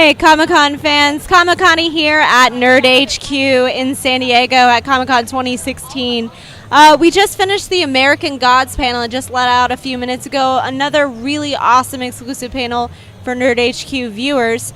Hey, Comic-Con fans. Connie here at Nerd HQ in San Diego at Comic-Con 2016. We just finished the American Gods panel and just let out a few minutes ago. Another really awesome exclusive panel for Nerd HQ viewers.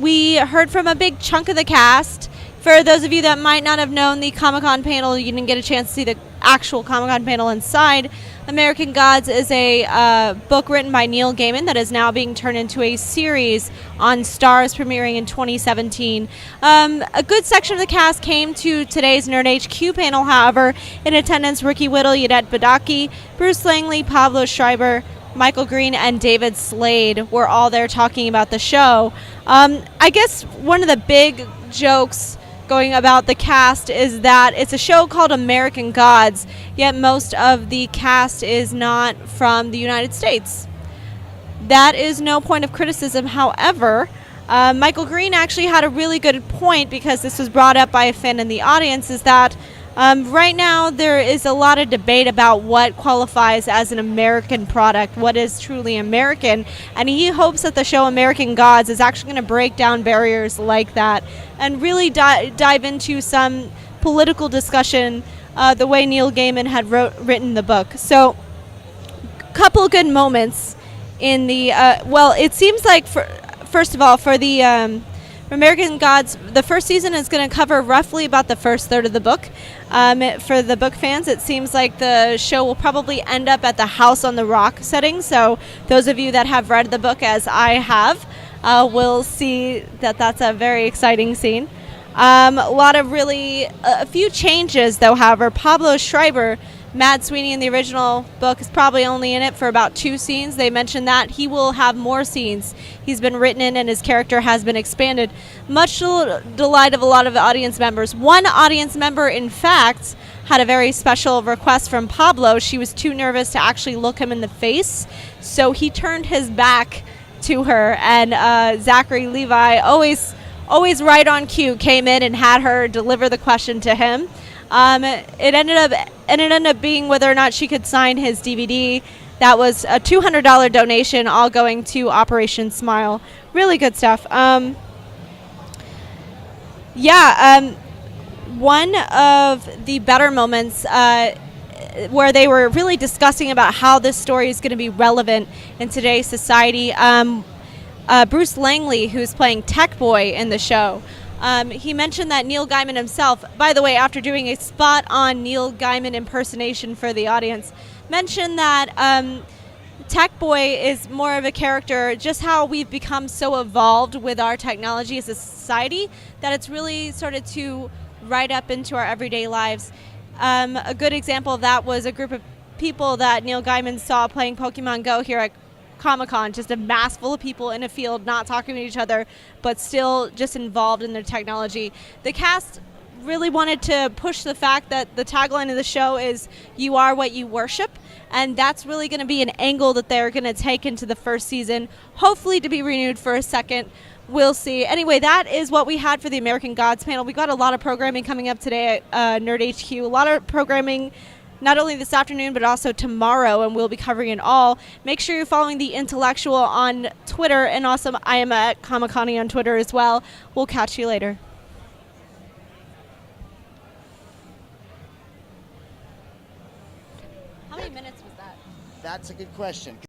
We heard from a big chunk of the cast. For those of you that might not have known the Comic-Con panel, you didn't get a chance to see the actual Comic-Con panel inside. American Gods is a book written by Neil Gaiman that is now being turned into a series on Stars, premiering in 2017. A good section of the cast came to today's Nerd HQ panel, however. In attendance, Ricky Whittle, Yadette Badaki, Bruce Langley, Pablo Schreiber, Michael Green, and David Slade were all there talking about the show. I guess one of the big jokes going about the cast is that it's a show called American Gods, yet most of the cast is not from the United States. That is no point of criticism. However, Michael Green actually had a really good point, because this was brought up by a fan in the audience, is that right now there is a lot of debate about what qualifies as an American product, what is truly American, and he hopes that the show American Gods is actually going to break down barriers like that and really dive into some political discussion the way Neil Gaiman had written the book. So, a couple of good moments in the, it seems like, first of all, for the American Gods, the first season is going to cover roughly about the first third of the book. For the book fans, it seems like the show will probably end up at the House on the Rock setting. So those of you that have read the book, as I have, will see that that's a very exciting scene. A few changes, though, however. Pablo Schreiber, Mad Sweeney in the original book, is probably only in it for about 2 scenes. They mentioned that he will have more scenes. He's been written in and his character has been expanded, much to the delight of a lot of the audience members. One audience member, in fact, had a very special request from Pablo. She was too nervous to actually look him in the face, so he turned his back to her, and Zachary Levi, always right on cue, came in and had her deliver the question to him. It ended up being whether or not she could sign his DVD. That was a $200 donation, all going to Operation Smile. Really good stuff. One of the better moments where they were really discussing about how this story is going to be relevant in today's society. Bruce Langley, who's playing Tech Boy in the show, he mentioned that Neil Gaiman himself, by the way, after doing a spot-on Neil Gaiman impersonation for the audience, mentioned that Tech Boy is more of a character, just how we've become so evolved with our technology as a society, that it's really started to right up into our everyday lives. A good example of that was a group of people that Neil Gaiman saw playing Pokemon Go here at Comic-Con, just a mass full of people in a field not talking to each other, but still just involved in their technology. The cast really wanted to push the fact that the tagline of the show is "You are what you worship," and that's really going to be an angle that they're going to take into the first season, hopefully to be renewed for a second. We'll see. Anyway, that is what we had for the American Gods panel. We got a lot of programming coming up today at Nerd HQ, a lot of programming not only this afternoon, but also tomorrow, and we'll be covering it all. Make sure you're following The Intellectual on Twitter, and also I am at Connie on Twitter as well. We'll catch you later. How many minutes was that? That's a good question.